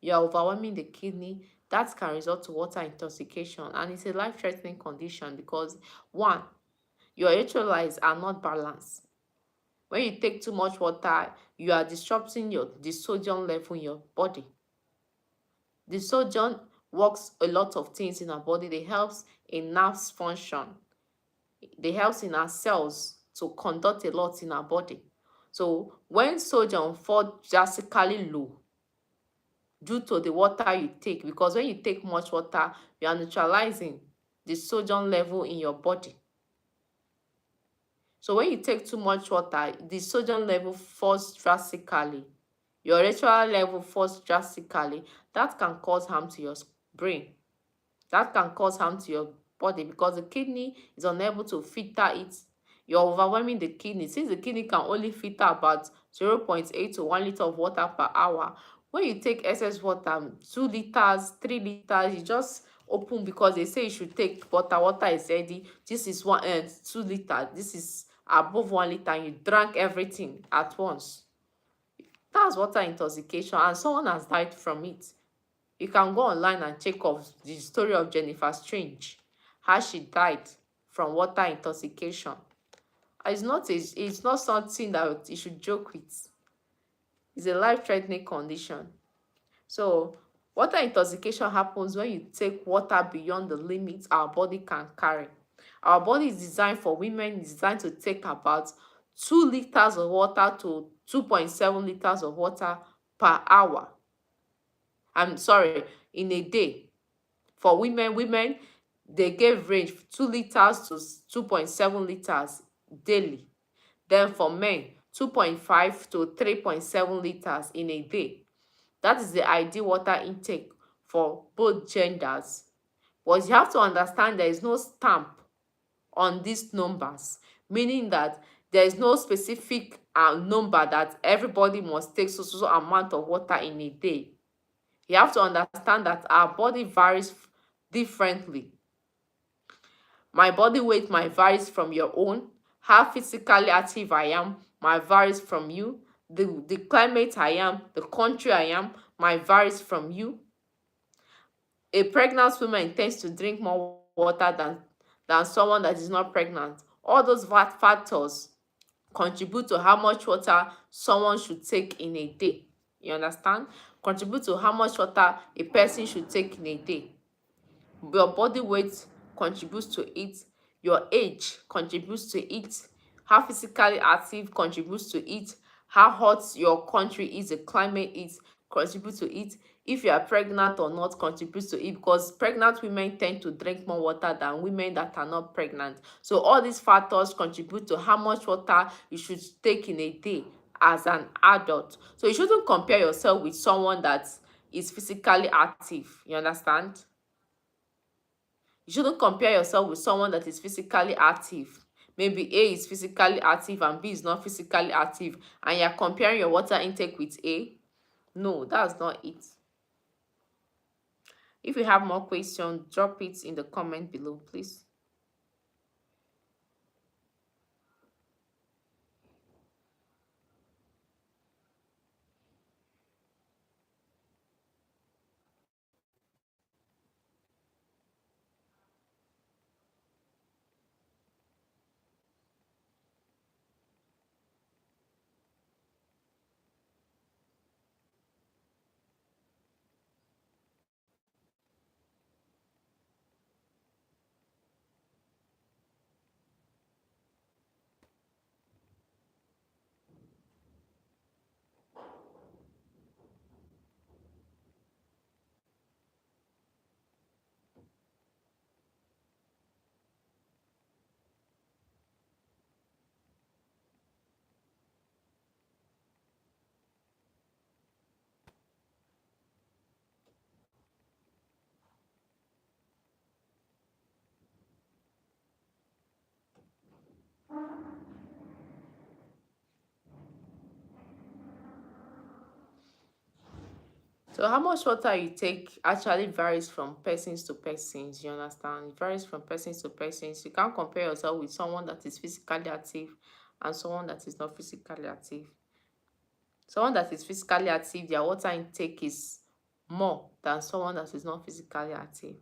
you are overwhelming the kidney. That can result to water intoxication, and it's a life-threatening condition because, one, your electrolytes are not balanced. When you take too much water, you are disrupting the sodium level in your body. The sodium works a lot of things in our body. They helps in nerves function. They helps in our cells to conduct a lot in our body. So when sodium falls drastically low due to the water you take, because when you take much water, you are neutralizing the sodium level in your body. So when you take too much water, the sodium level falls drastically. Your electrolyte level falls drastically. That can cause harm to your brain. That can cause harm to your body because the kidney is unable to filter it. You're overwhelming the kidney. Since the kidney can only filter about 0.8 to 1 liter of water per hour, when you take excess water, 2 liters, 3 liters, you just open because they say you should take water. Water is ready. This is 2 liters. This is above 1 liter. And you drank everything at once. That's water intoxication, and someone has died from it. You can go online and check of the story of Jennifer Strange, how she died from water intoxication. It's not something that you should joke with. It's a life-threatening condition. So water intoxication happens when you take water beyond the limits our body can carry. Our body is designed for women, is designed to take about 2 liters of water to 2.7 liters of water per hour. I'm sorry, in a day. For women, they gave range 2 liters to 2.7 liters daily. Then for men, 2.5 to 3.7 liters in a day. That is the ideal water intake for both genders. But you have to understand there is no stamp on these numbers, meaning that there is no specific number that everybody must take so amount of water in a day. You have to understand that our body varies differently. My body weight might varies from your own. How physically active I am might varies from you. The climate I am, the country I am might varies from you. A pregnant woman tends to drink more water than someone that is not pregnant. All those factors contribute to how much water someone should take in a day. You understand? Contribute to how much water a person should take in a day. Your body weight contributes to it. Your age contributes to it. How physically active contributes to it. How hot your country is, the climate is, contributes to it. If you are pregnant or not contributes to it, because pregnant women tend to drink more water than women that are not pregnant. So all these factors contribute to how much water you should take in a day as an adult. So you shouldn't compare yourself with someone that is physically active. You understand? You shouldn't compare yourself with someone that is physically active. Maybe A is physically active and B is not physically active, and you're comparing your water intake with A. No, that's not it. If you have more questions, drop it in the comment below, please. So how much water you take actually varies from persons to persons, you understand? It varies from persons to persons. You can't compare yourself with someone that is physically active and someone that is not physically active. Someone that is physically active, their water intake is more than someone that is not physically active.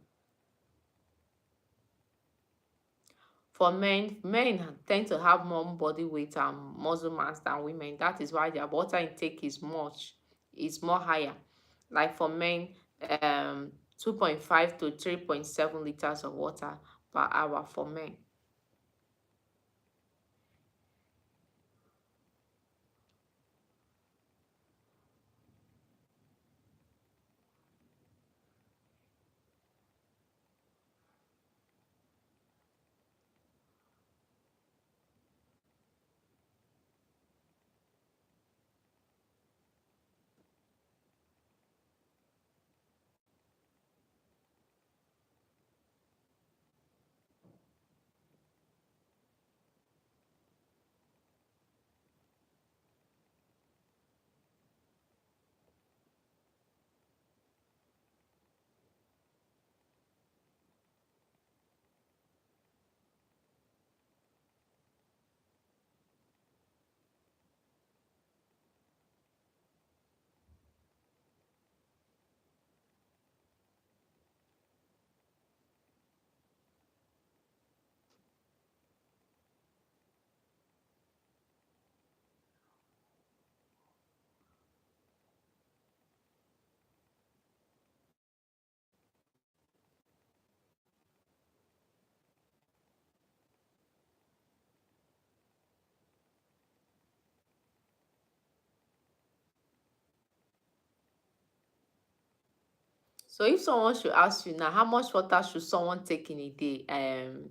For men, men tend to have more body weight and muscle mass than women. That is why their water intake is more higher. Like for men, 2.5 to 3.7 liters of water per hour for men. So if someone should ask you now, how much water should someone take in a day?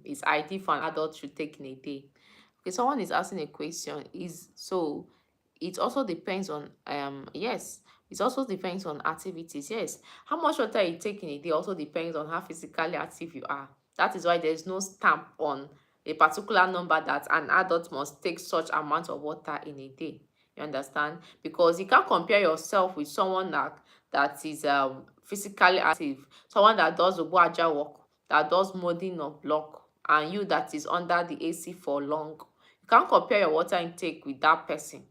Is ideal for an adult should take in a day. Okay, someone is asking a question. Is so it also depends on yes, it also depends on activities. Yes. How much water you take in a day also depends on how physically active you are. That is why there's no stamp on a particular number that an adult must take such amount of water in a day. You understand? Because you can't compare yourself with someone that is physically active, someone that does Obuaja work, that does molding of block, and you that is under the AC for long. You can't compare your water intake with that person.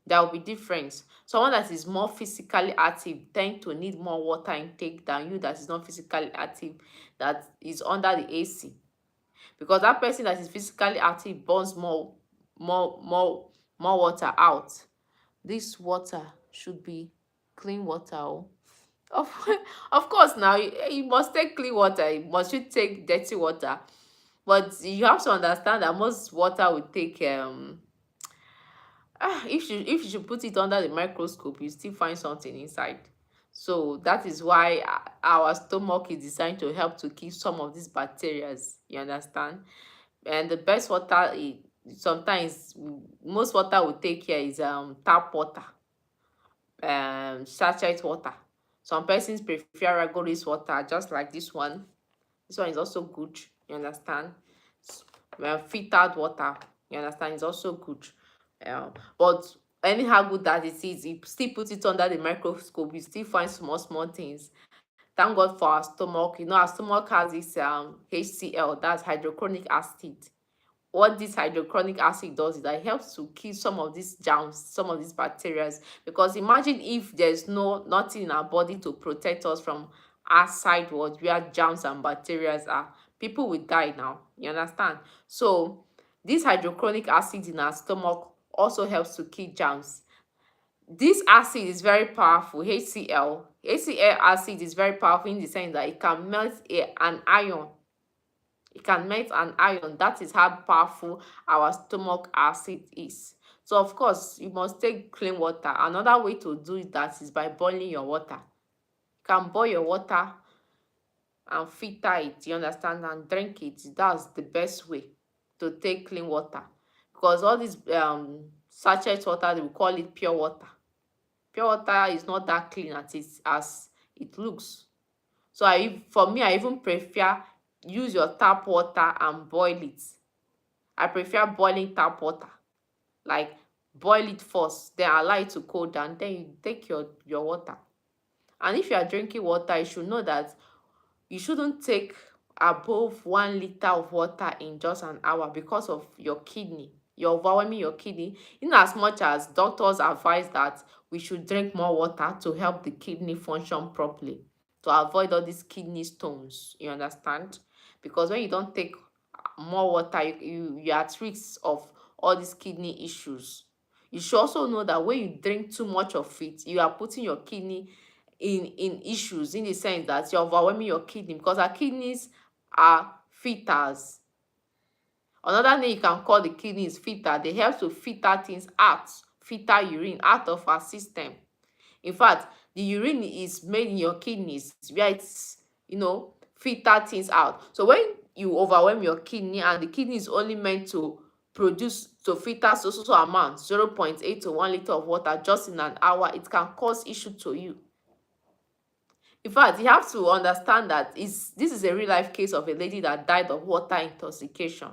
There will be difference. Someone that is more physically active tend to need more water intake than you that is not physically active, that is under the AC. Because that person that is physically active burns more, more, more water out. This water should be clean water. Oh. Of, of course, now you must take clean water. You must you take dirty water. But you have to understand that most water will take if you should put it under the microscope, you still find something inside. So that is why our stomach is designed to help to kill some of these bacteria. You understand? And the best water sometimes most water we take here is tap water, sachet water. Some persons prefer regular water, just like this one. This one is also good. You understand? Filtered water. You understand? It's also good. But anyhow good that it is, you still put it under the microscope, you still find small things. Thank God for our stomach. You know, our stomach has this HCl, that's hydrochloric acid. What this hydrochloric acid does is that it helps to kill some of these germs, some of these bacteria. Because imagine if there's nothing in our body to protect us from outside world where germs and bacteria are, people will die now. You understand? So this hydrochloric acid in our stomach also helps to kill germs. This acid is very powerful. HCl acid is very powerful in the sense that it can melt an iron. It can melt an iron. That is how powerful our stomach acid is. So of course, you must take clean water. Another way to do that is by boiling your water. You can boil your water and filter it, you understand, and drink it. That's the best way to take clean water. Because all this sachet water, they will call it pure water. Pure water is not that clean as it looks. So for me, I even prefer use your tap water and boil it. I prefer boiling tap water. Like boil it first, then allow it to cool down, then you take your water. And if you are drinking water, you should know that you shouldn't take above 1 liter of water in just an hour because of your kidney. You're overwhelming your kidney. In as much as doctors advise that we should drink more water to help the kidney function properly, to avoid all these kidney stones. You understand? Because when you don't take more water, you're at risk of all these kidney issues. You should also know that when you drink too much of it, you are putting your kidney in issues, in the sense that you're overwhelming your kidney, because our kidneys are filters. Another name you can call the kidney is filter. They help to filter things out, filter urine out of our system. In fact, the urine is made in your kidneys where it's, filter things out. So when you overwhelm your kidney and the kidney is only meant to filter so amount, 0.8 to 1 liter of water just in an hour, it can cause issue to you. In fact, you have to understand that this is a real life case of a lady that died of water intoxication.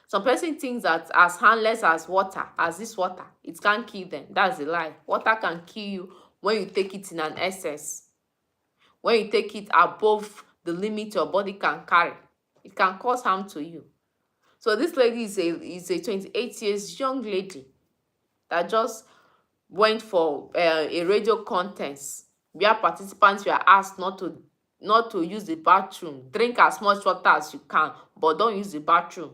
Some person thinks that as harmless as water, as this water, it can't kill them. That's a lie. Water can kill you when you take it in an excess. When you take it above the limit your body can carry, it can cause harm to you. So this lady is a 28 years young lady that just went for a radio contest where participants were asked not to use the bathroom. Drink as much water as you can, but don't use the bathroom.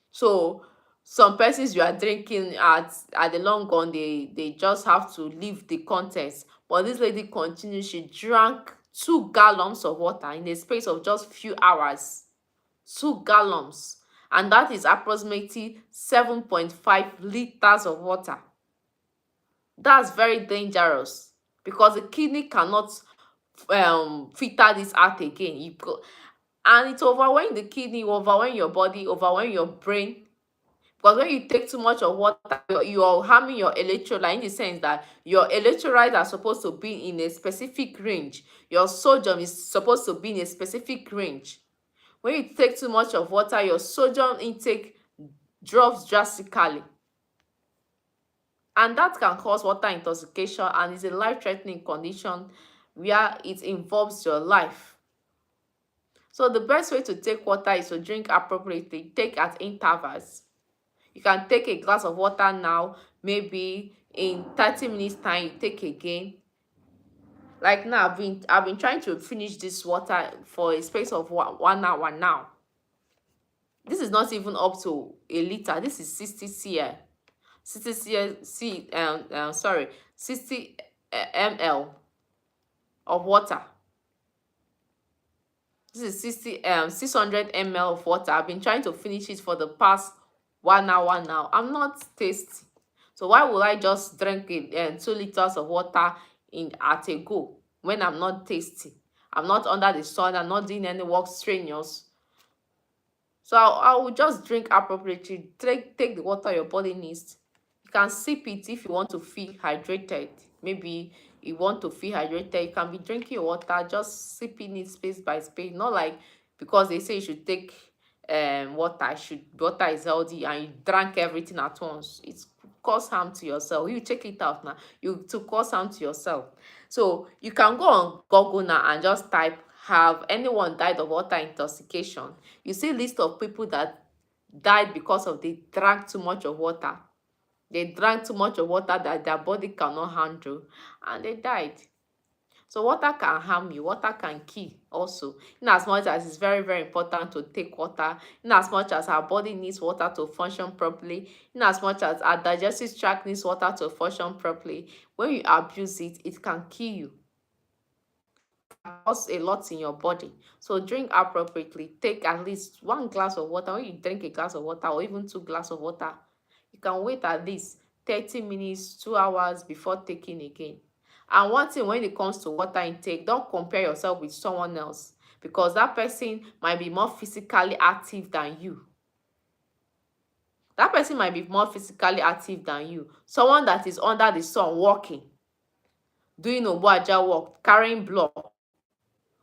So some persons were drinking at the long run, they just have to leave the contest. But this lady continued. She drank 2 gallons of water in a space of just few hours. 2 gallons, and that is approximately 7.5 liters of water. That's very dangerous because the kidney cannot filter this out again. And it overwhelm the kidney, overwhelm your body, overwhelm your brain. Because when you take too much of water, you're harming your electrolyte, in the sense that your electrolytes are supposed to be in a specific range. Your sodium is supposed to be in a specific range. When you take too much of water, your sodium intake drops drastically. And that can cause water intoxication, and is a life-threatening condition where it involves your life. So the best way to take water is to drink appropriately. Take at intervals. You can take a glass of water now, maybe in 30 minutes time you take again. Like now, I've been trying to finish this water for a space of 1 hour now. This is not even up to a liter. This is 60 cl. 60 60 ml of water. This is 600 ml of water. I've been trying to finish it for the past 1 hour now. I'm not tasty. So why would I just drink it 2 liters of water at a go when I'm not tasty? I'm not under the sun. I'm not doing any work strenuous. So I will just drink appropriately. Take the water your body needs. You can sip it if you want to feel hydrated. Maybe you want to feel hydrated, you can be drinking your water, just sipping it space by space. Not like because they say you should take water is healthy and you drank everything at once. It's cause harm to yourself. You check it out now. You to cause harm to yourself. So you can go on Google now and just type, have anyone died of water intoxication? You see a list of people that died because of they drank too much of water. They drank too much of water that their body cannot handle, and they died. So water can harm you, water can kill also. In as much as it's very, very important to take water, in as much as our body needs water to function properly, in as much as our digestive tract needs water to function properly, when you abuse it, it can kill you. Cause a lot in your body. So drink appropriately. Take at least 1 glass of water. When you drink a glass of water or even 2 glasses of water, you can wait at least 30 minutes, 2 hours before taking again. And one thing, when it comes to water intake, don't compare yourself with someone else, because that person might be more physically active than you. That person might be more physically active than you. Someone that is under the sun walking, doing obuaja work, carrying block,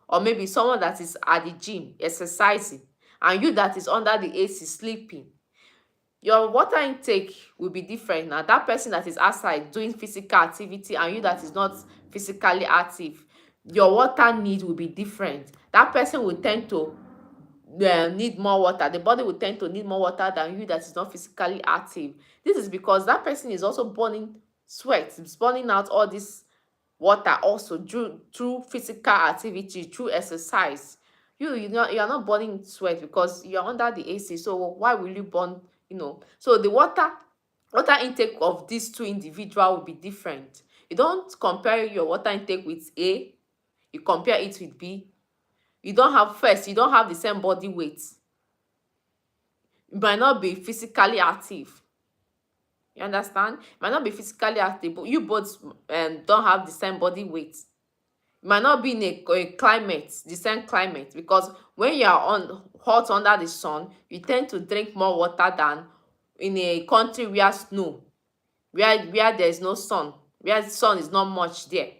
or maybe someone that is at the gym exercising, and you that is under the AC sleeping. Your water intake will be different. Now that person that is outside doing physical activity and you that is not physically active, your water need will be different. That person will tend to need more water. The body will tend to need more water than you that is not physically active. This is because that person is also burning sweat. It's burning out all this water also through physical activity, through exercise. You are not burning sweat because you are under the AC. So why will you burn? So the water intake of these two individual will be different. You don't compare your water intake with A, you compare it with B. You don't have the same body weight. You might not be physically active. You understand? You might not be physically active, but you both don't have the same body weight. You might not be in a climate, the same climate, because when you are on hot under the sun, you tend to drink more water than in a country where snow, where there is no sun, where the sun is not much there.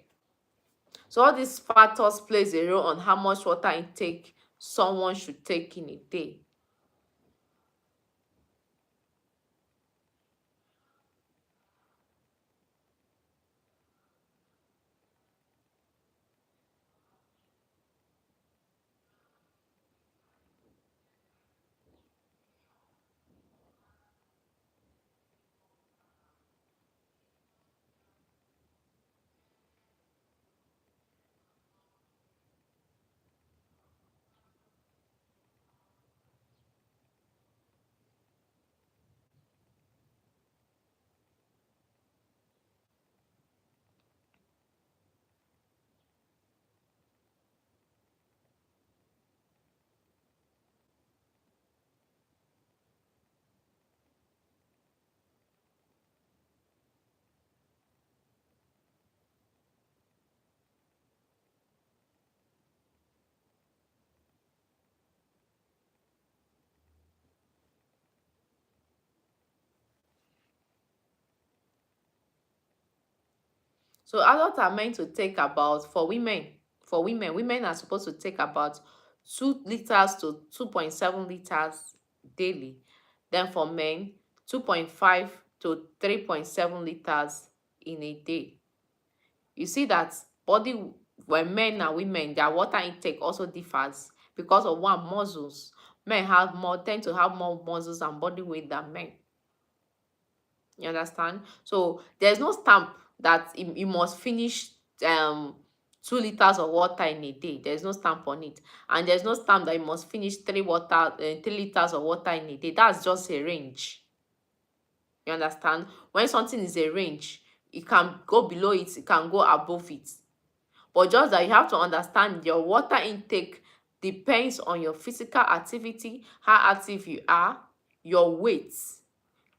So all these factors plays a role on how much water intake someone should take in a day. So adults are meant to take about, women are supposed to take about 2 liters to 2.7 liters daily. Then for men, 2.5 to 3.7 liters in a day. You see that body when men and women, their water intake also differs because of one, muscles. Men tend to have more muscles and body weight than men. You understand? So there's no stamp that you must finish 2 liters of water in a day. There's no stamp on it. And there's no stamp that you must finish 3 liters of water in a day. That's just a range. You understand? When something is a range, it can go below it, it can go above it. But just that you have to understand your water intake depends on your physical activity, how active you are, your weight,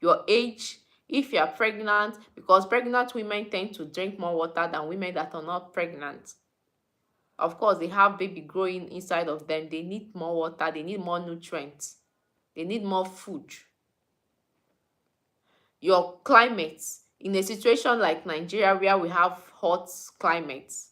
your age, if you are pregnant, because pregnant women tend to drink more water than women that are not pregnant. Of course, they have baby growing inside of them. They need more water, they need more nutrients, they need more food. Your climate, in a situation like Nigeria where we have hot climates,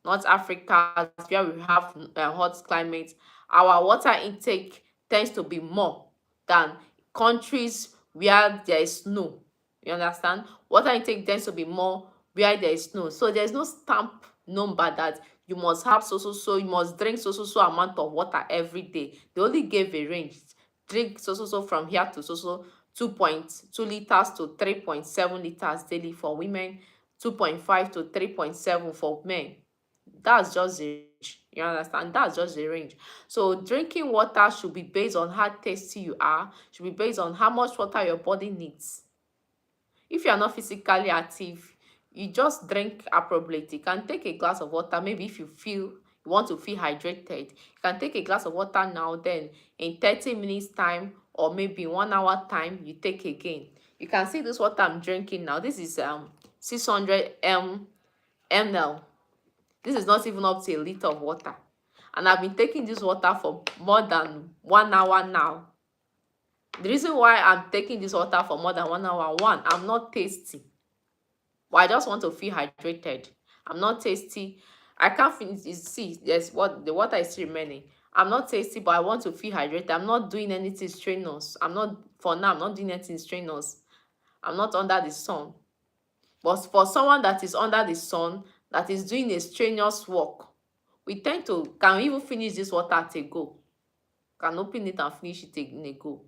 North Africa where we have hot climate, our water intake tends to be more than countries where there is snow. You understand? Water intake tends to be more where there is snow. So there's no stamp number that you must have you must drink amount of water every day. They only gave a range. Drink from here to 2.2 liters to 3.7 liters daily for women, 2.5 to 3.7 for men. That's just the range. You understand? That's just the range. So drinking water should be based on how tasty you are, should be based on how much water your body needs. If you are not physically active, you just drink appropriately. You can take a glass of water, maybe if you want to feel hydrated. You can take a glass of water now, then in 30 minutes time or maybe 1 hour time, you take again. You can see this water I'm drinking now. This is 600 ml. This is not even up to a liter of water. And I've been taking this water for more than 1 hour now. The reason why I'm taking this water for more than 1 hour, one, I'm not thirsty. But I just want to feel hydrated. I'm not thirsty. I can't finish. You see, there's what the water is still remaining. I'm not tasty, but I want to feel hydrated. I'm not doing anything strenuous. I'm not for now. I'm not doing anything strenuous. I'm not under the sun. But for someone that is under the sun, that is doing a strenuous work, we tend to can even finish this water at a go. Can open it and finish it in a go.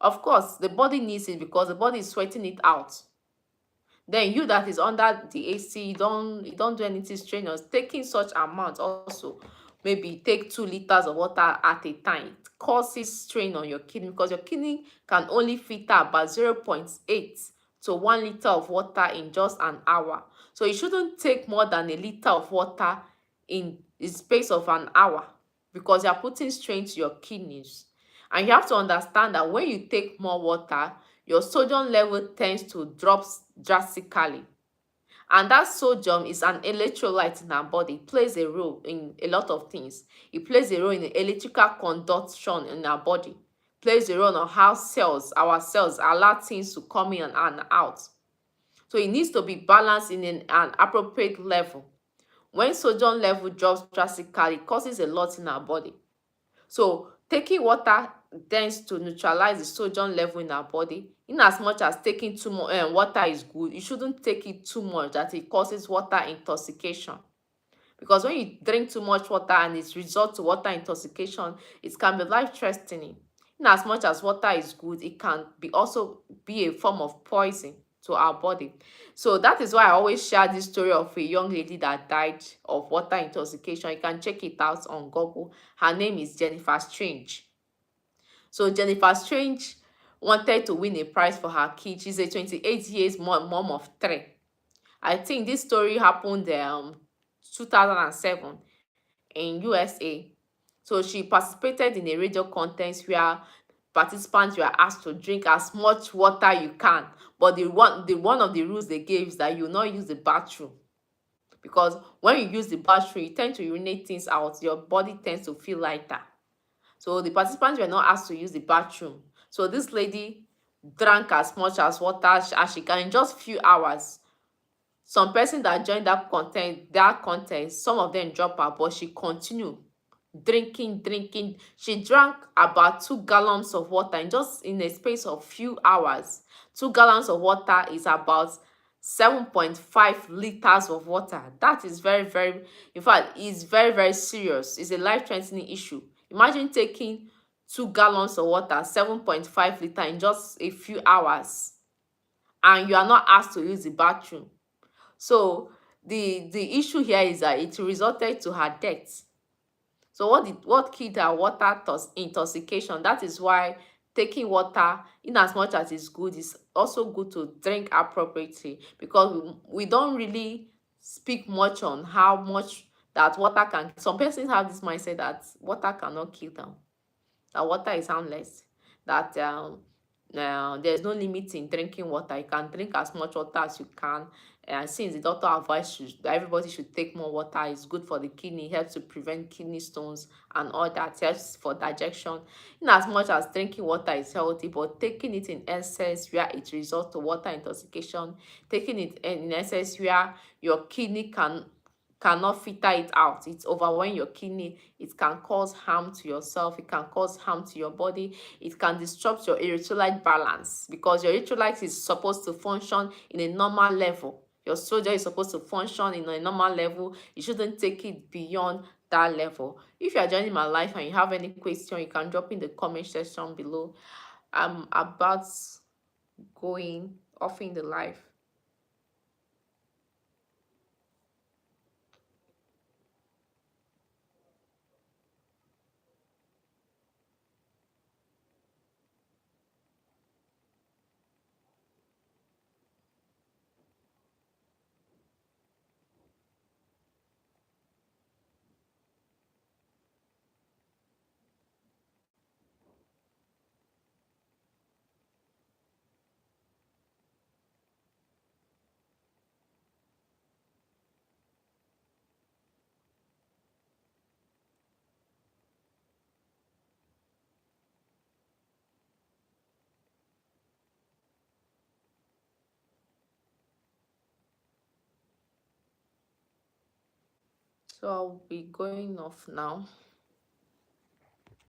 Of course, the body needs it because the body is sweating it out. Then you that is under the AC, you don't do anything strenuous. Taking such amount also, maybe take 2 liters of water at a time, it causes strain on your kidney because your kidney can only filter about 0.8 to 1 liter of water in just an hour. So you shouldn't take more than a liter of water in the space of an hour because you are putting strain to your kidneys. And you have to understand that when you take more water, your sodium level tends to drop drastically. And that sodium is an electrolyte in our body. It plays a role in a lot of things. It plays a role in the electrical conduction in our body. It plays a role on how our cells allow things to come in and out. So it needs to be balanced in an appropriate level. When sodium level drops drastically, it causes a lot in our body. So taking water tends to neutralize the sodium level in our body. In as much as taking too much water is good, you shouldn't take it too much that it causes water intoxication. Because when you drink too much water and it results to water intoxication, it can be life-threatening. In as much as water is good, it can also be a form of poison to our body. So that is why I always share this story of a young lady that died of water intoxication. You can check it out on Google. Her name is Jennifer Strange. So Jennifer Strange wanted to win a prize for her kid. She's a 28 years mom of three. I think this story happened 2007 in USA. So she participated in a radio contest where participants were asked to drink as much water you can. But one of the rules they gave is that you will not use the bathroom. Because when you use the bathroom, you tend to urinate things out. Your body tends to feel lighter. So the participants were not asked to use the bathroom. So this lady drank as much as water as she can in just few hours. Some person that joined that contest, some of them dropped out, but she continued drinking. She drank about 2 gallons of water in a space of few hours. 2 gallons of water is about 7.5 liters of water. That is very, in fact, it's very serious. It's a life-threatening issue. Imagine taking 2 gallons of water, 7.5 liters in just a few hours, and you are not asked to use the bathroom. So the issue here is that it resulted to her death. So what killed her? Water intoxication. That is why taking water, in as much as it's good, is also good to drink appropriately, because we don't really speak much on how much that water can. Some persons have this mindset that water cannot kill them, that water is harmless, that there's no limit in drinking water. You can drink as much water as you can. And since the doctor advised that everybody should take more water, it's good for the kidney, helps to prevent kidney stones and all that, helps for digestion. In as much as drinking water is healthy, but taking it in excess where it results to water intoxication, taking it in excess where your kidney cannot filter it out, it's overwhelming your kidney, it can cause harm to yourself, it can cause harm to your body, it can disrupt your electrolyte balance, because your electrolyte is supposed to function in a normal level. Your sodium is supposed to function in a normal level. You shouldn't take it beyond that level. If you are joining my life and you have any question, you can drop in the comment section below. I'm about going off in the life. So I'll be going off now.